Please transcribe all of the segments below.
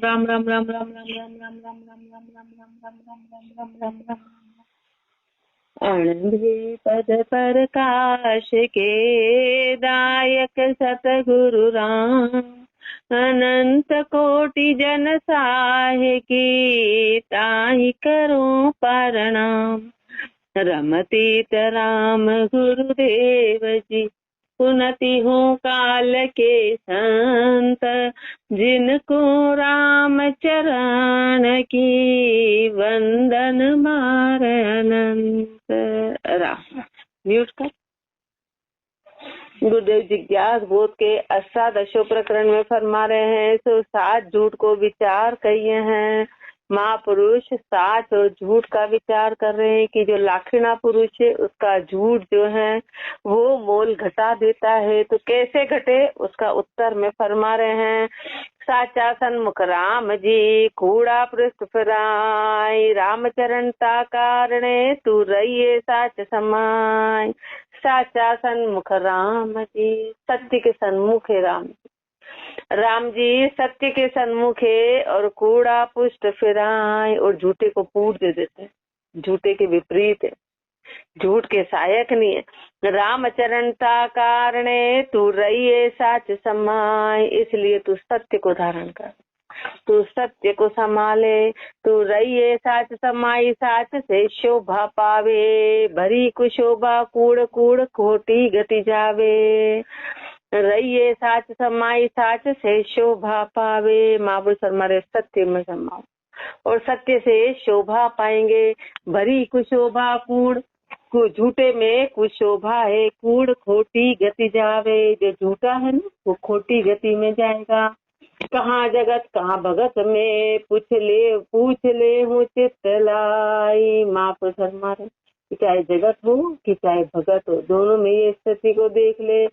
राम राम राम राम राम राम राम राम राम राम राम राम राम राम राम राम राम अणभे पद प्रकाश के दायक सतगुरु राम अनंत कोटि जन साहे की ताहि करो प्रणाम। रमतीत राम गुरुदेव जी सुनती हूँ काल के संत जिनको राम चरण की वंदन मार अनंत। राम म्यूट कर। गुरुदेव जिज्ञास बोध के अष्टादशो प्रकरण में फरमा रहे हैं सो 7 झूठ को विचार कहिए हैं। महापुरुष सच और झूठ का विचार कर रहे हैं कि जो लाखिणा पुरुष है उसका झूठ जो है वो मोल घटा देता है। तो कैसे घटे उसका उत्तर में फरमा रहे हैं। साचा सन्मुख राम जी कूड़ा पृष्ठ फिराय रामचरण ता कारणे तू रहिए साच समाय। साचा सन्मुख राम जी सत्य के सन्मुख है राम जी सत्य के सन्मुख है और कूड़ा पुष्ट फिराए और झूठे को पूर दे देते हैं। झूठे के विपरीत है, झूठ के सहायक नहीं है। रामचरण ता कारणे तू रहिए साच समाय। इसलिए तू सत्य को धारण कर, तू सत्य को संभाले, तू रहिए साच समाई। साच से शोभा पावे भरी कुशोभा कूड़ कूड़ खोटी गति जावे। रहिए साच समाई साच से शोभा पावे। महापुरुष हमारे सत्य में समाओ और सत्य से शोभा पाएंगे। भरी कुशोभा कूड़ झूठे में कुछ शोभा है, कूड़ खोटी गति जावे। जो झूठा है ना वो खोटी गति में जाएगा। कहाँ जगत कहाँ भगत में पूछ ले हूँ चित्त लाई। महापुरुष हमारे चाहे जगत हो कि चाहे भगत हो दोनों में ये स्थिति को देख ले।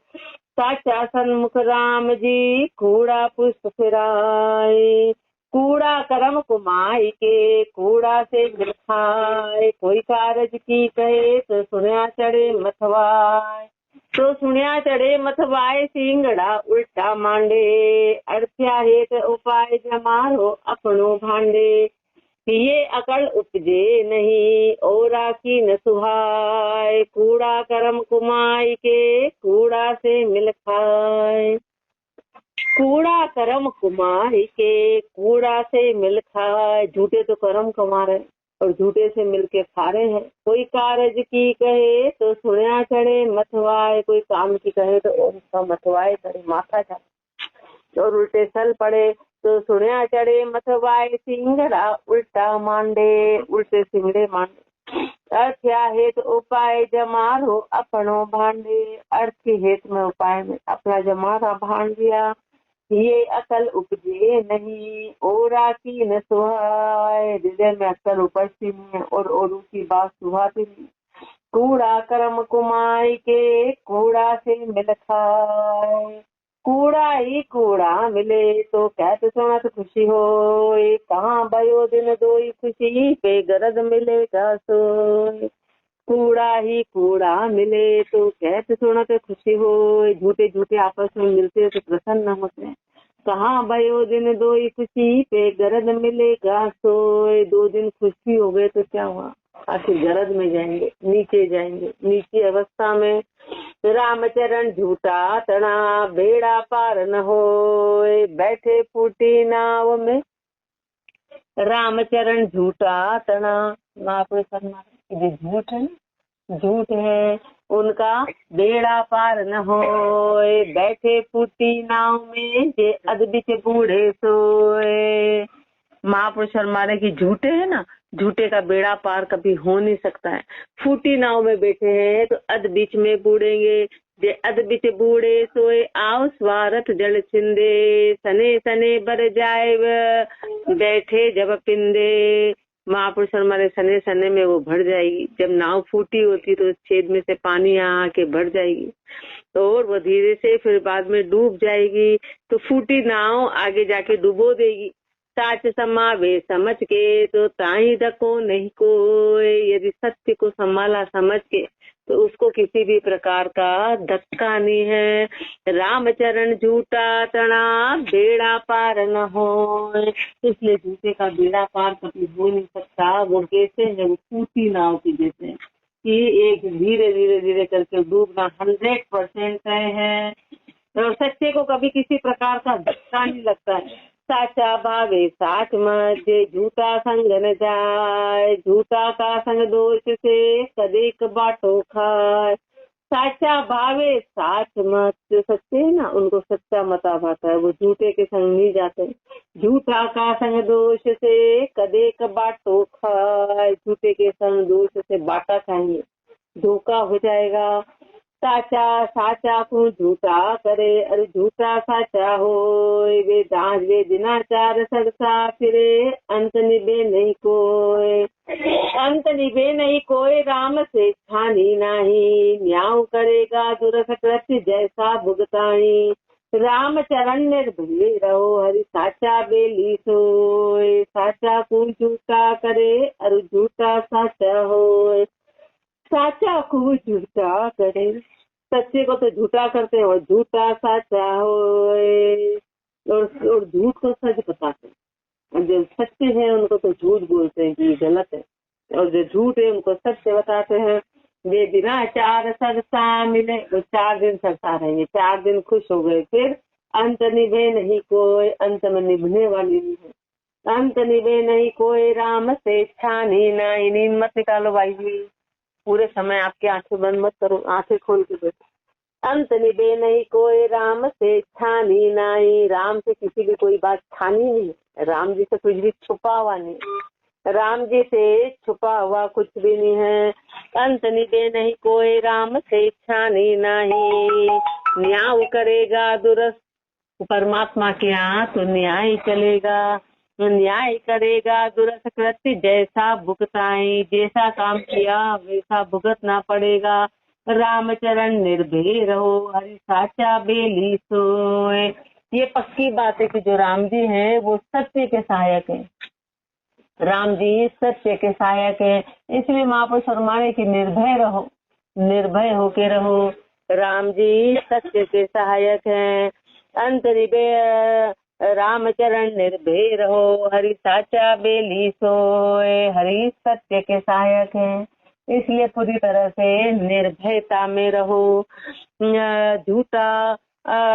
साचा सन्मुख राम जी कूड़ा पुष्प फिराए। कूड़ा कर्म कुमाई के कूड़ा से मिल खाए। कोई कारज की कहे तो सुनिया चढ़े मथवाए। तो सुनिया चढ़े मथवाए सिंगड़ा उल्टा मांडे। अर्थ्या हेत उपाय जमारो अपनो भांडे। ये अकल उपजे नहीं ओरा की न सुहाय। कूड़ा कर्म कुमाई के कूड़ा से मिल खाए। कूड़ा कर्म कुमाई के कूड़ा से मिल खाए। झूठे तो कर्म कमा रहे और झूठे से मिलके खा रहे हैं। कोई कारज की कहे तो सुनिया चढ़े मथवाए। कोई काम की कहे तो उसका मथवाए करे, माथा चढ़े और उल्टे सल पड़े तो सुनिया चढ़े मथवाए। सिंगड़ा उल्टा मांडे, उल्टे सिंगड़े मांडे। अर्थ्या हेत उपाय जमारो अपनो भांडे। अर्थ के हेत में उपाय में अपना जमारा भांड दिया। ये अकल उपजे नहीं ओरा की न सुहाय। हृदय में अकल उपजती नहीं है और औरों की बात सुहाती नहीं। कूड़ा कर्म कुमाई के कूड़ा से मिल खाए। कूड़ा ही कूड़ा मिले तो कहते सुनत खुशी हो। कहाँ भयो दिन दोई खुशी पे गरज मिलेगा सोए। कूड़ा ही कूड़ा मिले तो कहते सुनत खुशी हो। झूठे झूठे आपस में मिलते तो प्रसन्न होते हैं। कहाँ भयो दिन दोई खुशी पे गरज मिलेगा सोए। 2 दिन खुशी हो गए तो क्या हुआ, आखिर गरज में जाएंगे, नीचे जाएंगे। नीचे अवस्था में रामचरण झूठा तना बेड़ा पार न होए। बैठे फूटी नाव में रामचरण झूठा तना। महापुरुष ये झूठ है ना, झूठ है उनका बेड़ा पार न होए। बैठे फूटी नाव में जे अदबिच बूढ़े सोए। महापुरुष हमारे की झूठे है ना, झूठे का बेड़ा पार कभी हो नहीं सकता है। फूटी नाव में बैठे हैं तो अध बीच में बूढ़ेंगे। जे अध बीच बूढ़े सोए आओ स्वार्थ जल छिंदे। सने सने बर जाए बैठे जब पिंदे। महापुरुष हमारे सने सने में वो भर जाएगी। जब नाव फूटी होती तो छेद में से पानी आके भर जाएगी और वो धीरे से फिर बाद में डूब जाएगी। तो फूटी नाव आगे जाके डुबो देगी। साच समावे समझ के तो ताही धको नहीं कोई। यदि सत्य को संभाला समझ के तो उसको किसी भी प्रकार का धक्का नहीं है। रामचरण झूठा तना बेड़ा पार न हो, इसलिए झूठे का बेड़ा पार कभी हो नहीं सकता। वो कैसे है, वो टूटी नाव की जैसे कि एक धीरे धीरे धीरे करके डूबना 100% तय है। और सच्चे को कभी किसी प्रकार का धक्का नहीं लगता है। साचा भावे साच मत, जे झूठा संग न जाए, झूठा का संग दोष से कदेक बाटो खाए। साचा भावे साच मत, जो सच्चे है ना उनको सच्चा मता भाता है, वो झूठे के संग नहीं जाते। झूठा का संग दोष से कदेक बाटो खाए, झूठे के संग दोष से बाटा खाएंगे, धोखा हो जाएगा। साचा साचा को झूठा करे, अरे झूठा साचा हो, वे दास वे दिनाचार सरसा फिरे, अंत निभे नहीं कोई, अंत निभे नहीं कोई, राम से छानी नाही, न्याय करेगा दुरख कृत्य जैसा भुगताई। राम चरण निर्भय रहो, हरि साचा बेली सोए, साचा को झूठा करे, अरे झूठा साचा हो, साचा को झूठा करे। सच्चे को तो झूठा करते हैं और झूठा साचा हो, और झूठ को सच बताते हैं। और जो सच्चे हैं उनको तो झूठ बोलते हैं कि ये गलत है, और जो झूठ है उनको सत्य बताते हैं। वे बिना चार सरसा मिले, वो 4 दिन सरसा रहेंगे, 4 दिन खुश हो गए, फिर अंत निभे नहीं कोई, अंत में निभने वाली नहीं है। अंत निभे नहीं कोई, राम से छानी नहीं। नींद मत निकालो भाई जी, पूरे समय आपकी आंखें बंद मत करो, आंखें खोल के बैठो। अंत निभे नहीं कोई, राम से छानी नहीं। राम से किसी की कोई बात छानी नहीं, राम जी से कुछ भी छुपा हुआ नहीं, राम जी से छुपा हुआ कुछ भी नहीं है। अंत निभे नहीं कोई, राम से छानी नहीं। न्याय करेगा दुरस्त, परमात्मा के यहाँ तो न्याय चलेगा, न्याय करेगा दुरस्त कृत्य जैसा भुगताई। जैसा काम किया वैसा भुगतना पड़ेगा। रामचरण निर्भय रहो, हरि साचा बेली सोए। ये पक्की बात है कि जो राम जी हैं वो सत्य के सहायक हैं। राम जी सत्य के सहायक है, इसलिए महापुरुष फरमाने की निर्भय रहो, निर्भय होके रहो। राम जी सत्य के सहायक हैं। अंत निभे रामचरण निर्भय रहो, हरि साचा बेली सोए। हरि सत्य के सहायक हैं, इसलिए पूरी तरह से निर्भयता में रहो। झूठा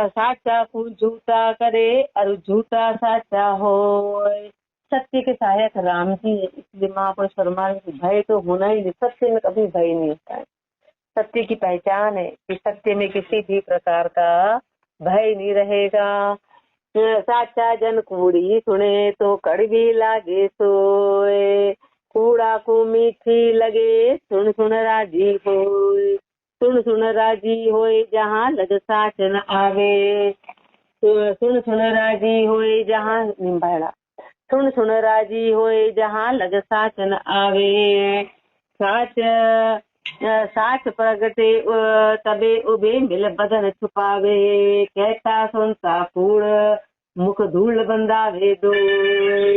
साचा को झूठा करे, और झूठा साचा हो। सत्य के सहायक राम जी है, इसलिए महापुरुष फरमाने की भय तो होना ही नहीं, सत्य में कभी भय नहीं होता है। सत्य की पहचान है कि सत्य में किसी भी प्रकार का भय नहीं रहेगा। साचा जन कूड़ी सुने तो कड़वी लागे सोए, कूड़ा को मीठी लगे सुन सुन राजी होए। सुन सुन राजी होए जहाँ लग साच न आवे, सुन सुन राजी होए जहाँ निम्बाड़ा, सुन सुन राजी होए जहाँ लग साच न आवे। साच साच प्रगटे तबे उबे मिल बदन छुपावे, कहता सुनता कूड़ मुख धूल बंदावे दो।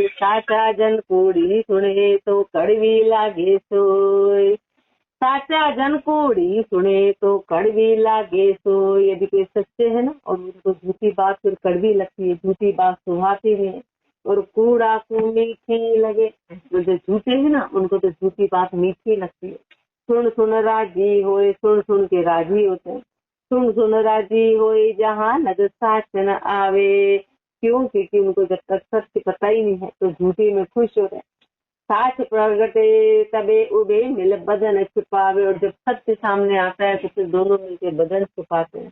साचा जन कूड़ी सुने तो कड़वी लागे सोए, साचा जन कूड़ी सुने तो कड़वी लागे सोए। यदि कोई सच्चे है ना और उनको झूठी बात फिर कड़वी लगती है, झूठी बात सुहाती नहीं, और कूड़ा को मीठी लगे, तो जो झूठे है ना उनको तो झूठी बात मीठी लगती है। सुन सुन राजी होए, सुन सुन के राजी होते हैं। सुन सुन राजी होए जहाँ लग साच न आवे, क्यों? क्योंकि उनको जब तक सत्य पता ही नहीं है तो झूठी में खुश हो रहे। साच प्रगटे तबे उबे मिल बदन छुपावे, और जब सत्य सामने आता है तो फिर दोनों मिलके बदन छुपाते हैं,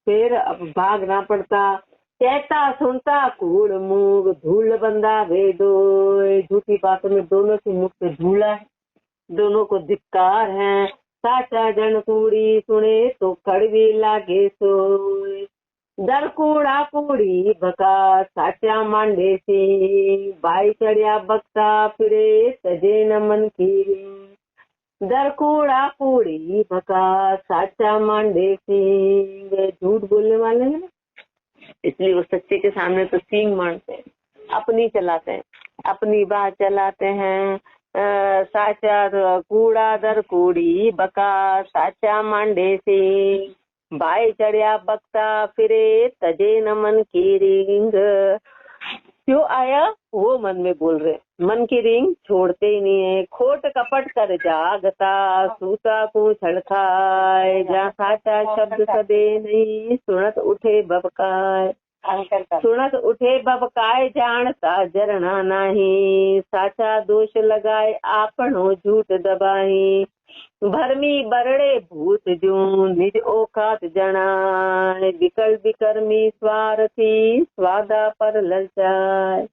फिर अब भागना पड़ता। कहता सुनता कूड़ मूग धूल बंदा भेदो, झूठी बातों में दोनों के मुख पे धूला है, दोनों को धिक्कार है। साचा जन कूड़ी सुने तो कड़वी लागे सोए, दर कूड़ा कूड़ी बका साचा मांडे से, भाई चढ़िया बकता फिरे तजे न मन की। दर कूड़ा कूड़ी बका साचा मांडे से, झूठ बोलने वाले हैं ना, इसलिए वो सच्चे के सामने तो सींग मारते हैं, अपनी चलाते हैं, अपनी बात चलाते हैं। साचा कूड़ा दर कूड़ी बका साचा मांडे से बाय चढ़िया बकता फिरे तजे न मन की रिंग। जो आया वो मन में बोल रहे, मन की रिंग छोड़ते ही नहीं है। खोट कपट कर जागता सूता को छड़खाए, जहाँ साचा शब्द सदे नहीं सुनत उठे बबकाए। सुनत उठे बबकाए जानता जरना नाही, साचा दोष लगाए आपनो झूठ दबाही। भरमी बरड़े भूत जू निज औकात जनाए, विकल विकर्मी स्वार्थी स्वादा पर ललचाए।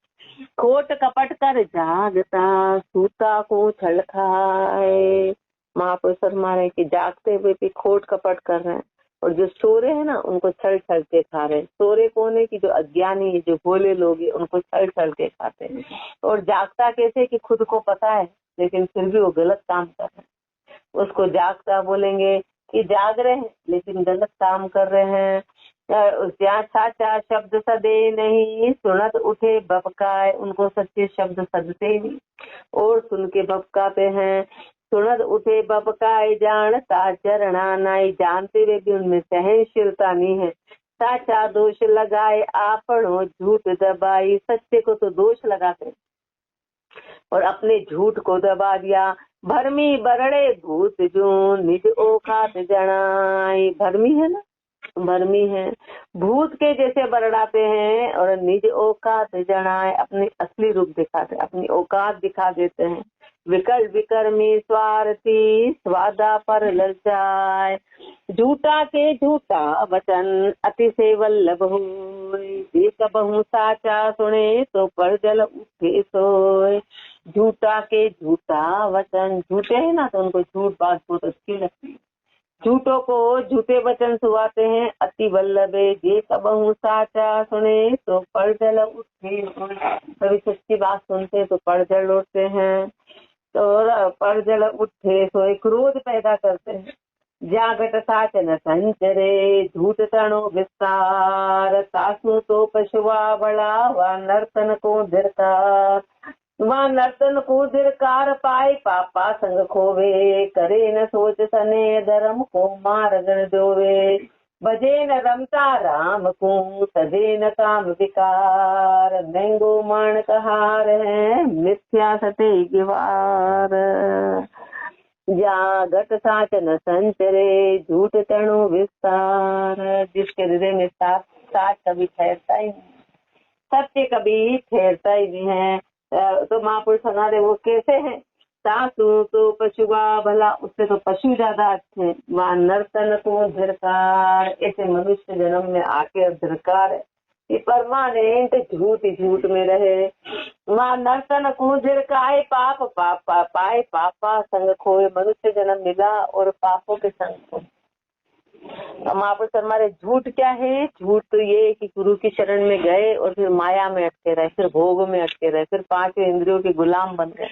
खोट कपट कर जागता सूता को छलखाए। महापुरुष फरमा रहे कि जागते हुए भी खोट कपट कर रहे हैं, और जो सोरे हैं ना उनको छल छल के खा रहे हैं। सोरे कौन है कि जो अज्ञानी है, जो भोले लोग हैं, उनको छल छल के खाते हैं। और जागता कैसे कि खुद को पता है लेकिन फिर भी वो गलत काम कर रहे हैं, उसको जागता बोलेंगे कि जाग रहे हैं लेकिन गलत काम कर रहे हैं। जहाँ साचा शब्द सदे नहीं सुनत उठे बबकाए, उनको सच्चे शब्द सदते ही नहीं और सुन के बबकाते हैं। सुनत उठे बबकाए जानता चरणा नाई, जानते हुए भी उनमें सहनशीलता नहीं है। साचा दोष लगाए आपनो झूठ दबाई, सच्चे को तो दोष लगाते और अपने झूठ को दबा दिया। भरमी बरड़े भूत जो निज औकात जनाई, भरमी है ना, भरमी है, भूत के जैसे बरड़ाते हैं और निज औकात जनाए, अपने असली रूप दिखाते, अपनी औकात दिखा देते हैं। विकल विकर्मी स्वार्थी स्वादा पर ललचाए, झूठा के झूठा वचन अति से वल्लभ होय, कबहू साचा सुने तो पर जल उठे सोए। झूठा के झूठा वचन, झूठे है ना तो उनको झूठ बात बहुत अच्छी लगती है। झूठों को झूठे वचन सुहाते हैं, अति वल्लभे जे कबहू साचा सुने तो पड़जल उठे। कभी सच्ची बात सुनते तो पड़जल उठते हैं, तो पड़जल उठे सोए क्रोध पैदा करते हैं। जागट साच न संचरे झूठ तणो विस्तार, सासू तो पशुआ बड़ा व नर्तन को धिरकार। वहाँ नर्तन को धिरकार पाए पापा संग खोवे, करे न सोच सने धर्म को मार्गन जोवे। भजे न रमता राम को तदे न काम विकार, मैंगो मान कहार है मिथ्या सते गिवार। जागट साच न संचरे झूठ तणु विस्तार, जिसके हृदय में साच कभी ठहरता ही नहीं, सत्य कभी ठहरता ही नहीं है। तो महापुरुष सुना रहे वो कैसे है। सासू तो पशुआ भला, उससे तो पशु ज्यादा अच्छे। वहाँ नर्तन को धिरकार, ऐसे मनुष्य जन्म में आके धिरकार है, ये परमानेंट झूठ ही झूठ में रहे। वहाँ नर्तन को धिरकाए पाप पापा पाए पापा संग खोए, मनुष्य जन्म मिला और पापों के संग खोए। महापुरुष हमारे झूठ क्या है, झूठ तो ये कि गुरु की शरण में गए और फिर माया में अटके रहे, फिर भोग में अटके रहे, फिर 5 इंद्रियों के गुलाम बन गए,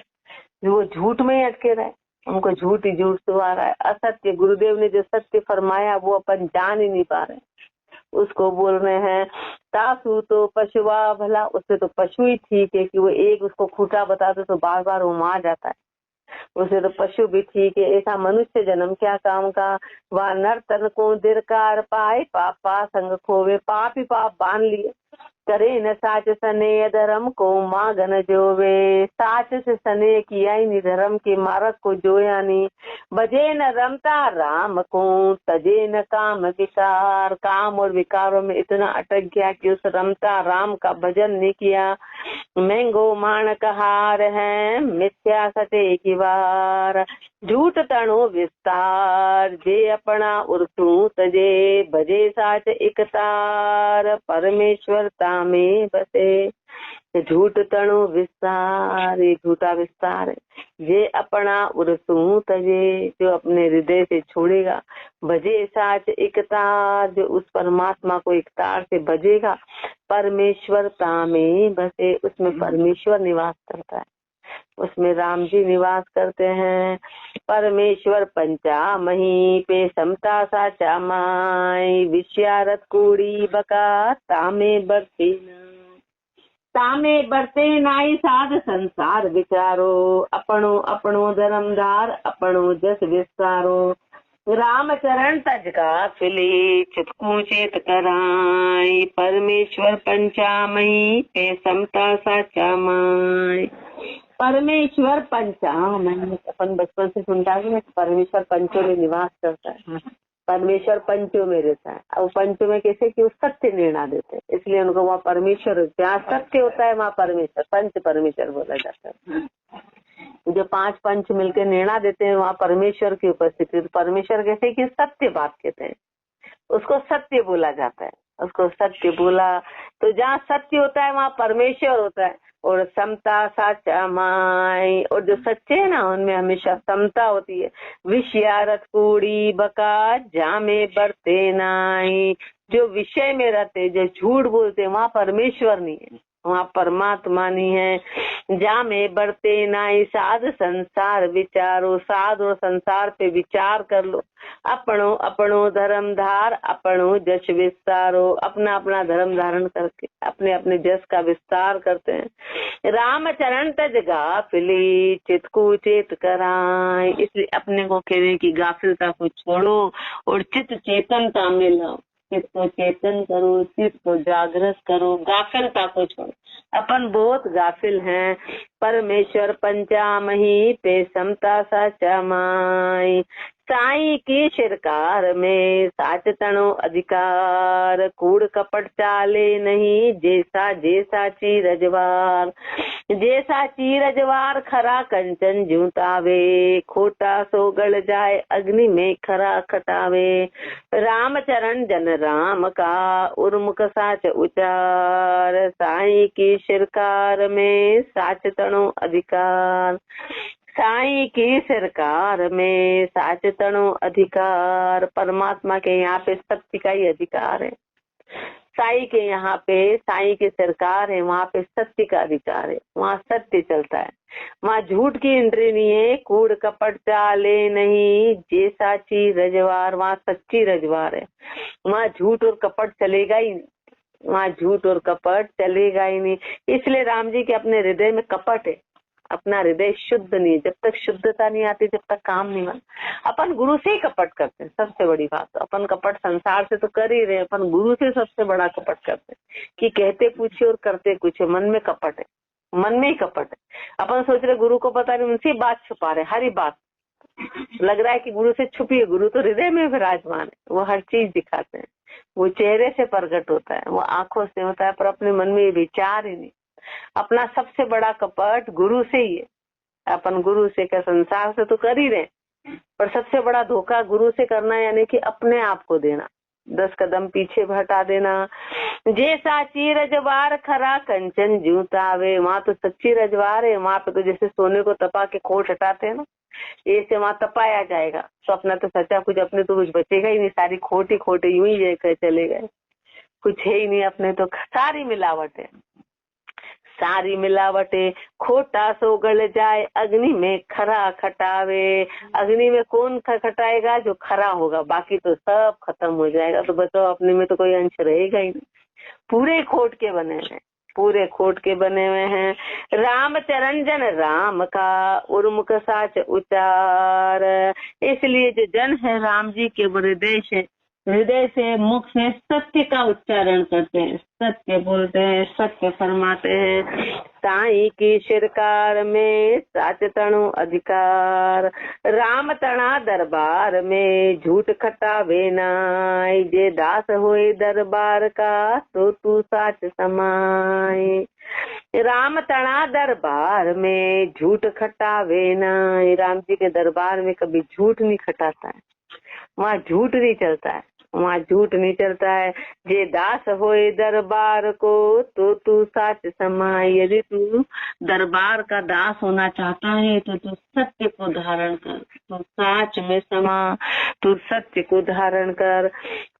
वो झूठ में ही अटके रहे, उनको झूठ ही झूठ सुहा रहा है। असत्य गुरुदेव ने जो सत्य फरमाया वो अपन जान ही नहीं पा रहे, उसको बोल रहे हैं। सासू तो पशुआ भला, उससे तो पशु ही ठीक है कि वो एक उसको खूंटा बताते तो बार बार वो मार जाता है, उसे तो पशु भी ठीक है। ऐसा मनुष्य जन्म क्या काम का। वह नर्तन को धिरकार पाए पापा संग खोवे, पाप ही पाप बांध लिए। करे न साच सने धर्म को मागन जोवे, साच से सने किया ही नहीं, धर्म के मार्ग को जोया नहीं। बजे न रमता राम को तजे न काम विकार, काम और विकारों में इतना अटक गया कि उस रमता राम का भजन नहीं किया। मैंगो माणक हार है मिथ्या सते की वार, झूठ तणो विस्तार जे अपना उर्तू तजे। भजे साच इकतार परमेश्वरता में बसे, झूठ तणो विस्तार, ये झूठा विस्तार है। जे अपना उर्तू तजे, जो अपने हृदय से छोड़ेगा। भजे साच इकतार, जो उस परमात्मा को इकतार से भजेगा। परमेश्वरता में बसे, उसमें परमेश्वर निवास करता है, उसमें राम जी निवास करते हैं। परमेश्वर पंचा मही पे समता साचा माई, विषयारत कूड़ी बका तामे बरती। तामे बरते नाई साध संसार विचारो, अपनो अपनो धर्मधार अपनो जस विस्तारो। राम चरण तज गाफिली, चितकू चेत कराई, परमेश्वर पंचामई पे समता साचा माई। परमेश्वर पंचामई, अपन बचपन से सुनता है कि परमेश्वर पंचों में निवास करता है, परमेश्वर पंचों में रहता है। अब पंचों में कैसे कि वो सत्य निर्णय देते हैं, इसलिए उनको वहाँ परमेश्वर, जहाँ सत्य होता है वहाँ परमेश्वर, पंच परमेश्वर बोला जाता है। जो 5 पंच मिलकर निर्णय देते हैं वहाँ परमेश्वर की उपस्थिति। तो परमेश्वर कैसे कि सत्य बात कहते हैं, उसको सत्य बोला जाता है, उसको सत्य बोला। तो जहाँ सत्य होता है वहाँ परमेश्वर होता है। और समता साचा माई, और जो सच्चे है ना उनमें हमेशा समता होती है। विषयारत कूड़ी बका, जामे बरते नाई, जो विषय में रहते, जो झूठ बोलते, वहाँ परमेश्वर नहीं है, वहाँ परमात्मा नहीं है। जा में बढ़ते नाई, साध संसार विचारो, साध और संसार पे विचार कर लो। अपनो अपनो धर्म धार अपनो जश विस्तारो, अपना अपना धर्म धारण करके अपने अपने जश का विस्तार करते हैं। राम चरण तज गाफिली, चितकू चेत कराए, इसलिए अपने को कहने की गाफिलता को छोड़ो और चित्त चेतनता में लाओ। चित्त को चेतन करो, चित्त को जागृत करो, गाफिलता को छोड़ो। अपन बहुत गाफिल हैं। परमेश्वर पंचामही पे समता साचा माई, साई की शिरकार में साच तनो अधिकार, कूड़ कपट चाले नहीं, जैसा जैसा रजवार, जैसा रजवार खरा कंचन जूतावे, खोटा सो गल जाए अग्नि में खरा खटावे। राम चरण जन राम का, उर्मुख साच उचार, साई की शिरकार में साच तनो अधिकार, साई की सरकार में साच तनो अधिकार। परमात्मा के यहाँ पे सत्य का ही अधिकार है। साई के यहाँ पे, साई की सरकार है, वहाँ पे सत्य का अधिकार है, वहाँ सत्य चलता है, वहाँ झूठ की इंद्री नहीं है। कूड़ कपट चाले नहीं, जे साची रजवार, वहाँ सच्ची रजवार है, वहाँ झूठ और कपट चलेगा ही नहीं, वहाँ झूठ और कपट चलेगा ही नहीं। इसलिए राम जी के अपने हृदय में कपट है, अपना हृदय शुद्ध नहीं। जब तक शुद्धता नहीं आती जब तक काम नहीं बनता। अपन गुरु से ही कपट करते हैं, सबसे बड़ी बात। तो अपन कपट संसार से तो कर ही रहे, अपन गुरु से सबसे बड़ा कपट करते हैं कि कहते पूछे और करते कुछ, मन में कपट है, मन में ही कपट है। अपन सोच रहे गुरु को पता नहीं, उनसे बात छुपा रहे, हरी बात लग रहा है कि गुरु से छुपी है, गुरु तो हृदय में विराजमान है, वो हर चीज दिखाते हैं, वो चेहरे से प्रकट होता है, वो आंखों से होता है, पर अपने मन में ये विचार ही नहीं। अपना सबसे बड़ा कपट गुरु से ही है। अपन गुरु से क्या, संसार से तो कर ही रहे, पर सबसे बड़ा धोखा गुरु से करना, यानी कि अपने आप को देना, 10 कदम पीछे हटा देना। जैसा ची रजवार खरा कंचन जूतावे, वहाँ तो सच्ची रजवार है, वहाँ पे तो जैसे सोने को तपा के खोट हटाते हैं ना, ऐसे वहाँ तपाया जाएगा। तो अपना तो सच्चा कुछ, अपने तो कुछ बचेगा ही नहीं, सारी खोटी खोटे यूं ही चले गए, कुछ है ही नहीं अपने तो, सारी मिलावट है, सारी मिलावटे। खोटा सो गल जाए अग्नि में खरा खटावे, अग्नि में कौन खटाएगा, जो खरा होगा, बाकी तो सब खत्म हो जाएगा। तो बताओ अपने में तो कोई अंश रहेगा ही नहीं, पूरे खोट के बने हैं, पूरे खोट के बने हुए हैं। राम चरण जन राम का, उर्मुख साच उचार, इसलिए जो जन है राम जी के हृदय से, हृदय से मुख से सत्य का उच्चारण करते हैं, सत्य बोलते हैं, सत्य फरमाते हैं। साई की शिरकार में साच तणु अधिकार, राम तना दरबार में झूठ खटावे नाई, जे दास होए दरबार का तो तू साच समाए। राम तना दरबार में झूठ खटावे नाई, राम जी के दरबार में कभी झूठ नहीं खटाता है, वहाँ झूठ नहीं चलता है, वहाँ झूठ नहीं चलता है। जे दास होए दरबार को तो तू साच समाए, यदि तू दरबार का दास होना चाहता है तो तू सत्य को धारण कर, तू साच में समा, तू सत्य को धारण कर,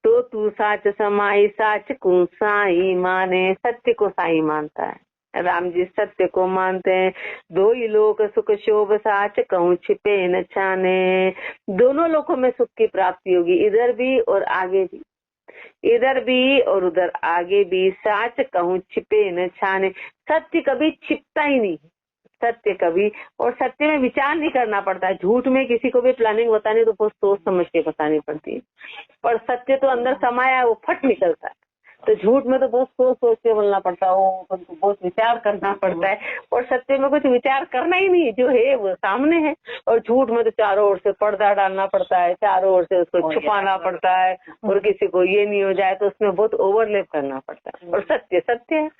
तो तू साच समाई। साच को साई माने, सत्य को साई मानता है, राम जी सत्य को मानते हैं। दो ही लोक सुख शोभ साच कहूँ छिपे न छाने, दोनों लोकों में सुख की प्राप्ति होगी, इधर भी और आगे भी। इधर भी और उधर आगे भी, साच कहूँ छिपे न छाने। सत्य कभी छिपता ही नहीं, सत्य कभी, और सत्य में विचार नहीं करना पड़ता है। झूठ में किसी को भी प्लानिंग बतानी तो बहुत सोच समझ के बतानी पड़ती है, और सत्य तो अंदर समाया है, वो फट निकलता है। तो झूठ में तो बहुत सोच सोच के बोलना पड़ता है, वो बहुत विचार करना पड़ता है, और सत्य में कुछ विचार करना ही नहीं, जो है वो सामने है। और झूठ में तो चारों ओर से पर्दा डालना पड़ता है, चारों ओर से उसको छुपाना पड़ता है, और किसी को ये नहीं हो जाए तो उसमें बहुत ओवरलैप करना पड़ता है। और सत्य सत्य है,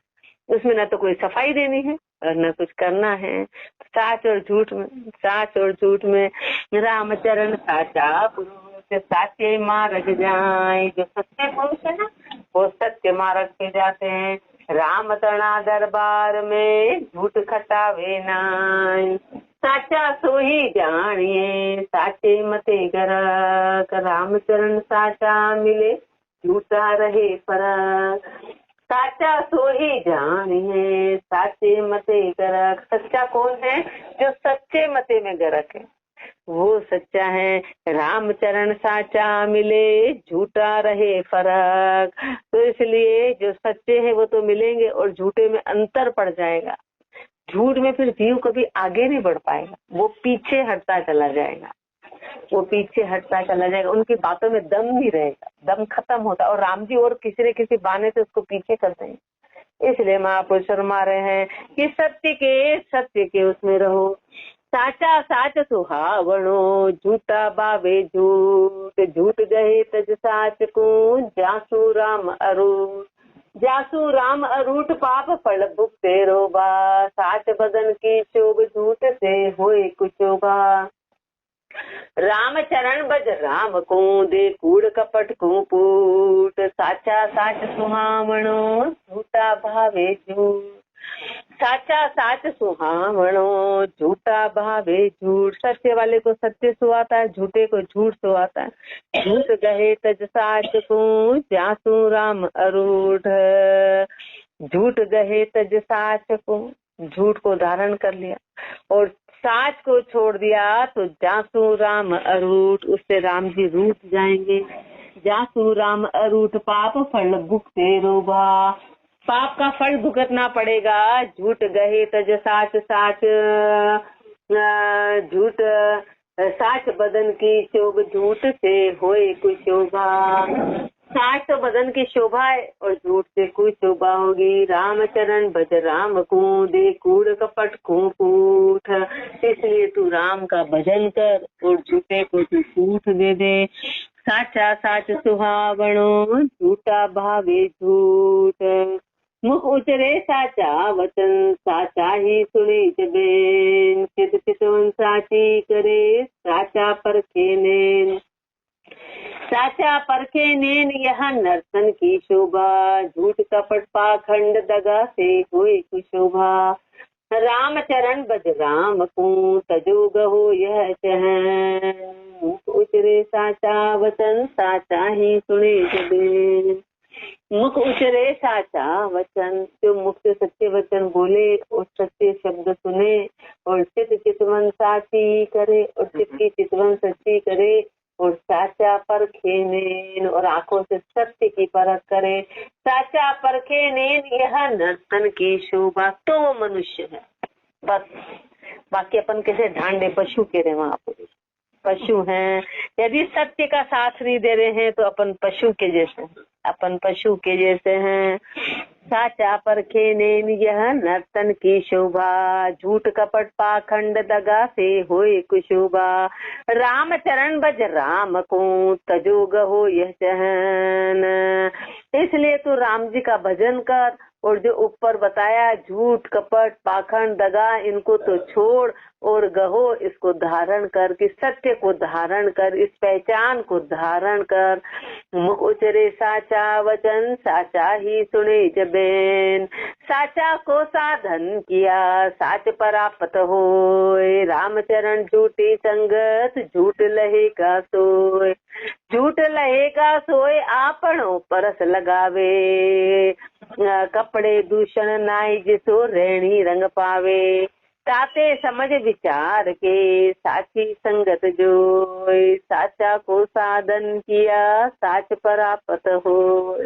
उसमें न तो कोई सफाई देनी है और न कुछ करना है। साच और झूठ में, साच और झूठ में रामचरण साचा पुरुष साचे मार्ग जाए। जो सत्य पुरुष है ना, वो सत्य मार्ग पे जाते हैं। राम तना दरबार में झूठ खटावे नाय। साचा सोही जानिए साचे मते गरक। रामचरण साचा मिले झूठा रहे फरक। साचा सोही जानिए साचे मते गरक। सच्चा कौन है? जो सच्चे मते में गरक है, वो सच्चा है। रामचरण साचा मिले झूठा रहे फरक। तो इसलिए जो सच्चे हैं वो तो मिलेंगे, और झूठे में अंतर पड़ जाएगा। झूठ में फिर जीव कभी आगे नहीं बढ़ पाएगा, वो पीछे हटता चला जाएगा, वो पीछे हटता चला जाएगा। उनकी बातों में दम नहीं रहेगा, दम खत्म होता। और राम जी और किसी न किसी बहाने से उसको पीछे करते हैं। इसलिए महापुरुष फरमा रहे हैं कि सत्य के उसमें रहो। साचा साच सुहावणो झूठा बावे झूठ। झूठ गए तज साच को जासू राम अरूट। जासू राम अरूट पाप फल भुगते रोबा। साच बदन की शोभ झूठ से होए कुशोभा। राम चरण बज राम को दे कूड़ कपट को पूट। साचा साच सुहावणो झूठा भावे झूठ। साचा साच सुहावणो झूठा भावे झूठ। सत्य वाले को सत्य सुहाता है, झूठे को झूठ सुहाता है। झूठ गहे तज साच को जासू राम अरूढ़। झूठ गहे तज साच को, झूठ को धारण कर लिया और साच को छोड़ दिया तो जासू राम अरूठ। उससे राम जी रूठ जाएंगे। जासू राम अरूठ पाप फल भुगते रोबा। पाप का फल भुगतना पड़ेगा। झूठ गहे तज साच। साच झूठ साच बदन की शोभ झूठ से होए कुछ शोभा। साच तो बदन की शोभा है और झूठ से कोई शोभा होगी। रामचरण भज राम को दे कूड़ कपट को कूठ। इसलिए तू राम का भजन कर और झूठे को तू कूठ दे दे। साचा साच सुहावणो झूठा भावे झूठ। मुख उचरे साचा वचन साचा ही सुने जबेन। चित चितवन साची करे साचा परखे नैन। साचा परखे नैन यह नर्तन की शोभा। झूठ कपट पाखंड दगा से होए कुशोभा। राम चरण बज राम को तजो गहो यह चहन। मुख उचरे साचा वचन साचा ही सुने जबेन। मुख उचरे साचा वचन, जो मुख से सच्चे वचन बोले और सच्चे शब्द सुने और चित चितवन साची करे और चित की चितवन सच्ची करे और साचा परखे नैन और आंखों से सत्य की परख करे। साचा परखे नैन यह नर्तन की शोभा। तो वो मनुष्य है बस। बाकी अपन कैसे ढांडे पशु के रहे, वहाँ पशु हैं। यदि सत्य का साथ नहीं दे रहे हैं तो अपन पशु के जैसे हैं, अपन पशु के जैसे हैं। साचा परखे नैन यह नर्तन की शोभा। झूठ कपट पाखंड दगा से होए कुशोभा। राम चरण बज राम को तजो गहो यह चहन। इसलिए तू राम जी का भजन कर और जो ऊपर बताया झूठ कपट पाखंड दगा इनको तो छोड़ और गहो इसको धारण कर, कि सत्य को धारण कर, इस पहचान को धारण कर। मुख उचरे साचा वचन साचा ही सुने जबेन। साचा को साधन किया साच परापत होए। रामचरण झूठी संगत झूठ लहेगा सोए। झूठ लहेगा सोए आपणो परस लगावे। कपड़े दूषण नाई जिसो रेणी रंग पावे। ताते समझ विचार के साची संगत जो, साचा को साधन किया साच परापत हो।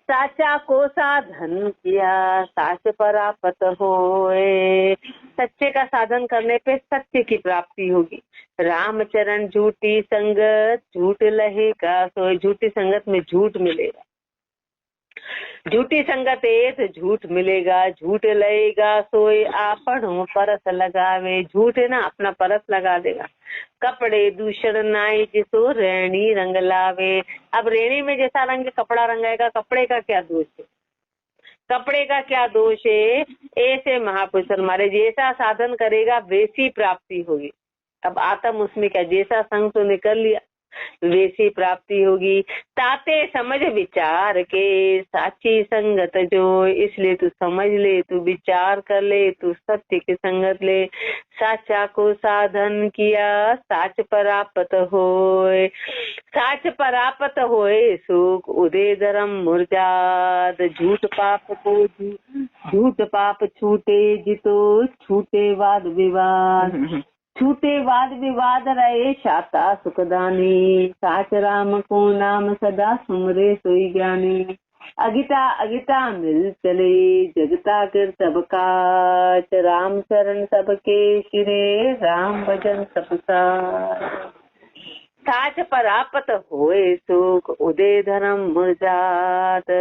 साचा को साधन किया साच परापत होए। सच्चे का साधन करने पे सत्य की प्राप्ति होगी। रामचरण झूठी संगत झूठ लहेगा सोए। झूठी संगत में झूठ मिलेगा, झूठी संगत है तो झूठ मिलेगा। झूठ लगेगा सोए आपन परस लगावे। झूठ है ना, अपना परस लगा देगा। कपड़े दूषण नाई जिसो रेणी रंग लावे। अब रेणी में जैसा रंग कपड़ा रंगाएगा, कपड़े का क्या दोष है? कपड़े का क्या दोष है? ऐसे महापुरुष हमारे जैसा साधन करेगा वैसी प्राप्ति होगी। अब आत्म उसमें क्या, जैसा संग तो निकल लिया वैसी प्राप्ति होगी। ताते समझ विचार के साची संगत जो, इसलिए तू समझ ले, तू विचार कर ले, तू सत्य की संगत ले। साचा को साधन किया साच परापत होए। साच परापत होए सुख उदय धर्म मुरजाद। झूठ पाप को झूठ पाप छूटे जितो छूटे वाद विवाद। छूटे वाद विवाद रहे शाता सुखदानी। साच राम को नाम सदा सुमरे सोई ज्ञानी। अगिता अगिता मिल चले जगता कर सबका। राम शरण सबके शिरे राम भजन सबका। साच परापत होए सुख उदय धर्म मुरजात।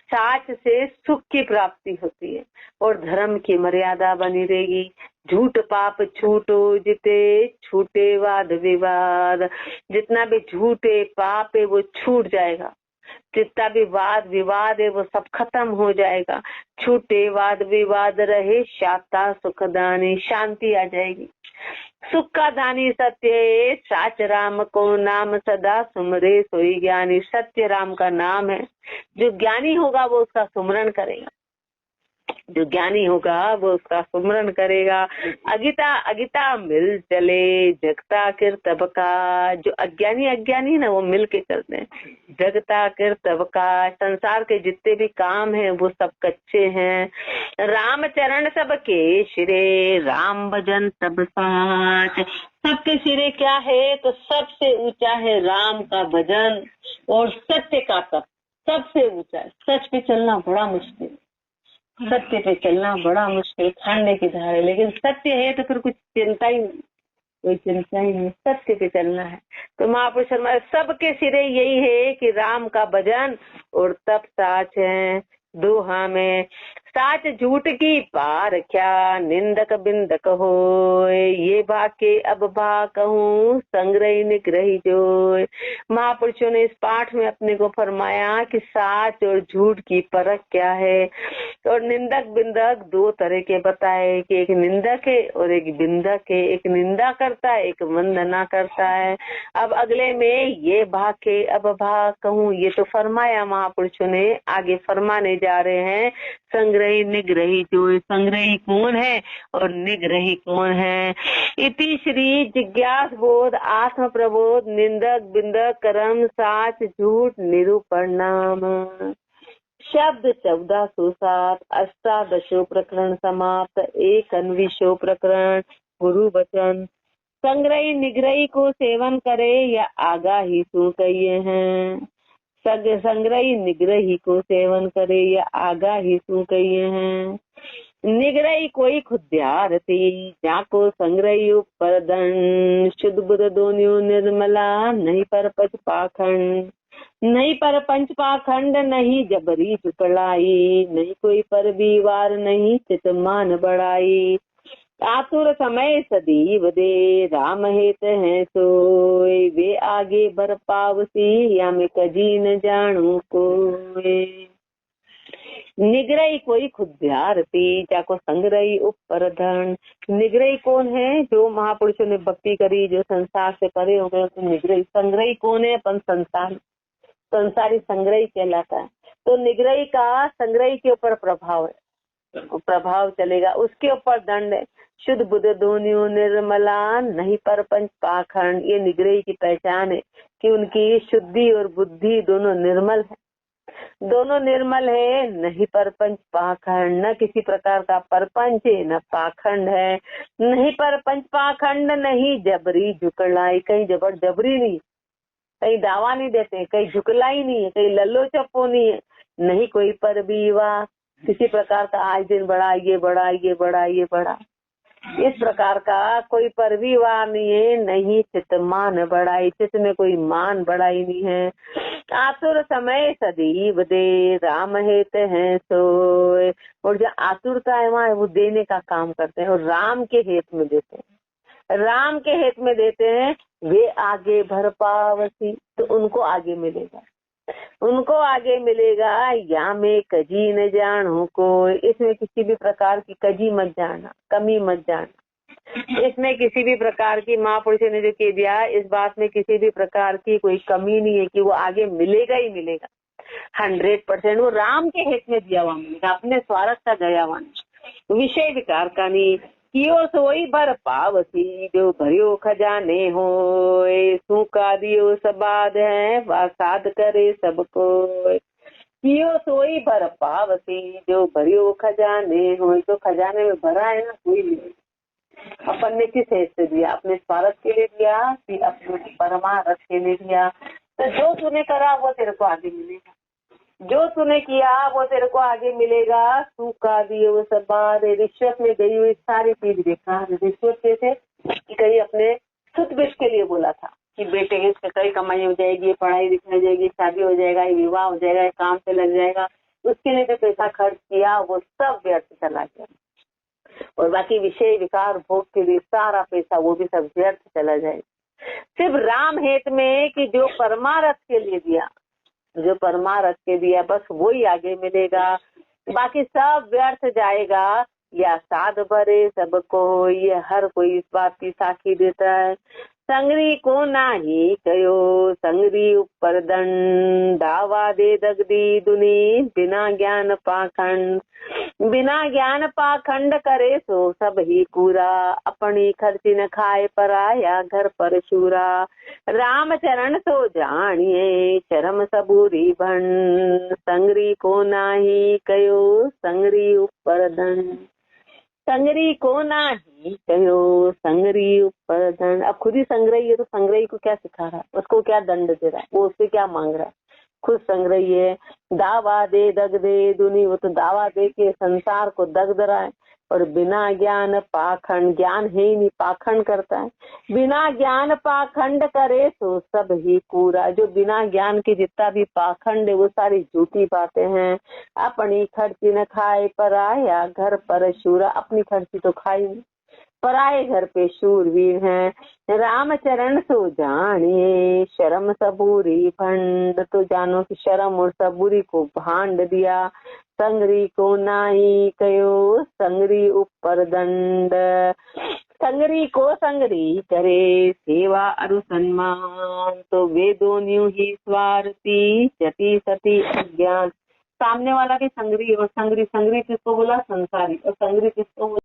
साच से सुख की प्राप्ति होती है और धर्म की मर्यादा बनी रहेगी। झूठ पाप छूटो जिते छूटे वाद विवाद। जितना भी झूठे पाप है वो छूट जाएगा। जितना भी वाद विवाद है वो सब खत्म हो जाएगा। छूटे वाद विवाद रहे शाता सुखदानी। शांति आ जाएगी। सुख का दानी सत्य साच राम को नाम सदा सुमरे सोई ज्ञानी। सत्य राम का नाम है। जो ज्ञानी होगा वो उसका सुमरण करेगा। जो ज्ञानी होगा वो उसका सुमरण करेगा। अगिता अगिता मिल चले जगता किर तबका। जो अज्ञानी ना वो मिल के चलते हैं। जगता किर तबका। संसार के जितने भी काम हैं वो सब कच्चे हैं। राम चरण सबके शिरे राम भजन सब साच। सबके सिरे क्या है तो सबसे ऊंचा है राम का भजन और सत्य का तप सबसे ऊंचा है। सच पे चलना बड़ा मुश्किल, सत्य पे चलना बड़ा मुश्किल, खाने की धार है। लेकिन सत्य है तो फिर कुछ चिंता ही नहीं, कोई चिंता ही नहीं, सत्य पे चलना है। तो महापुरुष हमारे सबके सिरे यही है कि राम का भजन और तप साच है। दोहा में साच झूठ की पार क्या निंदक बिंदक हो। ये बाके अब भा कहूँ संग्रही निग्रही जो। महापुरुषों ने इस पाठ में अपने को फरमाया कि साच और झूठ की परख क्या है। और निंदक बिंदक दो तरह के बताए कि एक निंदक है और एक बिंदक है। एक निंदा करता है, एक वंदना करता है। अब अगले में ये भाके अब भा कहूँ, ये तो फरमाया महापुरुषों ने, आगे फरमाने जा रहे हैं संग्रही निग्रही जो। संग्रही कौन है और निग्रही कौन है। इति श्री जिज्ञास बोध आत्म प्रबोध निंदक बिंदक कर्म साच झूठ निरूपण नाम। शब्द 1407 अष्टादशो प्रकरण समाप्त। 21 प्रकरण गुरु वचन। संग्रही निग्रही को सेवन करे या आगाही सु कहिए हैं। संग्रही निग्रही को सेवन करे या आगाही सु कहिए हैं। निग्रही कोई खुद्यार थी जाको संग्रही ऊपर दंड। शुद्ध बुद्ध दोनियो निर्मला नहीं पर पच पाखंड। नहीं पर पंच पाखंड नहीं जबरी चुकलाई। नहीं कोई पर बीवार नहीं चित मान बढ़ाई। आतुर समय सदैव दे राम हेत है सोए। वे आगे बर पावसी या मैं कजी न जानू कोई। निग्रही कोई खुद्यार थी जाको संग्रही ऊपर धन। निग्रही कौन है? जो महापुरुषों ने भक्ति करी, जो संसार से परे हो गए तो निग्रही। संग्रही कौन है? अपन संसारी संग्रही कहलाता है। तो निग्रही का संग्रही के ऊपर प्रभाव है, प्रभाव चलेगा, उसके ऊपर दंड है। शुद्ध बुद्ध दोनियो निर्मला नहीं पर पंच पाखंड। ये निग्रही की पहचान है कि उनकी शुद्धि और बुद्धि दोनों निर्मल है। दोनों निर्मल है, नहीं परपंच पाखंड, न किसी प्रकार का परपंच है न पाखंड है, नहीं परपंच पाखंड, नहीं जबरी झुकलाई, कहीं जबरी नहीं, कहीं दावा नहीं देते, कहीं झुकलाई नहीं है, कहीं लल्लो चप्पो नहीं है, नहीं कोई पर विवाह, किसी प्रकार का आज दिन बढ़ा ये बढ़ा ये बढ़ा ये बढ़ा, इस प्रकार का कोई पर विवाह नहीं है, नहीं चित मान बढ़ाई, चित में कोई मान बढ़ाई नहीं है। आतुर समय सदैव दे, राम हेत है सोए, और जो आतुरता है वहाँ वो देने का काम करते हैं और राम के हित में देते हैं, राम के हित में देते हैं। वे आगे भर पावसी, तो उनको आगे मिलेगा, उनको आगे मिलेगा। या में कजी न जानो को, इसमें किसी भी प्रकार की कजी मत जाना, कमी मत जाना, इसमें किसी भी प्रकार की महापुरुष ने जो कह दिया, इस बात में किसी भी प्रकार की कोई कमी नहीं है कि वो आगे मिलेगा ही मिलेगा 100%। वो राम के हित में दिया हुआ मिलेगा, अपने स्वार्थ का गया हुआ नहीं, विषय विकार का नहीं। कियो सोई भर पावसी, जो भरियो खजाने हो, सूखा दियो सबाद है, वासाद करे सबको। कियो सोई भर पावसी, जो भरियो खजाने हो, जो खजाने में भरा है ना कोई नहीं, अपन ने किस हेत से दिया, अपने स्वार्थ के लिए दिया कि अपने परमार्थ के लिए दिया। तो जो तूने करा वो तेरे को आगे मिलेगा, जो तूने किया वो तेरे को आगे मिलेगा। तू का दिए वो सब बात, रिश्वत में गई हुई सारी चीज देखा, रिश्वत कैसे कि कहीं अपने सुख विष के लिए बोला था कि बेटे इससे कई कमाई हो जाएगी, पढ़ाई लिखाई जाएगी, शादी हो जाएगा, विवाह हो जाएगा, काम पे लग जाएगा, उसके लिए जो पैसा खर्च किया वो सब व्यर्थ चला गया। और बाकी विषय विकार भोग के लिए सारा पैसा वो भी सब व्यर्थ चला जाएगा। सिर्फ राम हेत में कि जो परमार्थ के लिए दिया, जो परमार्थ के दिया बस वही आगे मिलेगा, बाकी सब व्यर्थ जाएगा। या साध भरे सबको, ये हर कोई इस बात की साक्षी देता है। संगरी को नाही कयो, संगरी ऊपर दंड, दावा दे दगदी दुनी, बिना ज्ञान पाखंड, बिना ज्ञान पाखंड करे सो सब ही कूरा, अपनी खर्ची न खाए पराया घर पर शूरा। राम चरण सो जानिए, शर्म सबूरी भंड, संगरी को नाही कयो, संगरी ऊपर दंड, संगरी को नाही कहो, संगरी ऊपर दंड। अब खुद ही संग्रही है तो संग्रही को क्या सिखा रहा है, उसको क्या दंड दे रहा है, वो उससे क्या मांग रहा है, खुद संग्रही है। दावा दे दग दे दुनी, वो तो दावा दे के संसार को दग रहा है। और बिना ज्ञान पाखंड, ज्ञान है ही नहीं, पाखंड करता है। बिना ज्ञान पाखंड करे तो सब ही कूड़ा, जो बिना ज्ञान के जितना भी पाखंड है वो सारी झूठी बातें हैं। अपनी खर्ची न खाए पराया घर पर शूरा, अपनी खर्ची तो खाई नहीं, पराए घर पे शूरवीर हैं। रामचरण सो जानिए, शर्म सबूरी भंड, तो जानो कि शर्म और सबूरी को भांड दिया। संगरी को नाही कयो, संगरी ऊपर दंड, संगरी को संगरी करे सेवा अरु सम्मान, तो वे दोनों ही स्वार्थी जति सती अज्ञान। सामने वाला के संगरी, और संगरी किसको बोला, संसारी, और संगरी किसको बोला।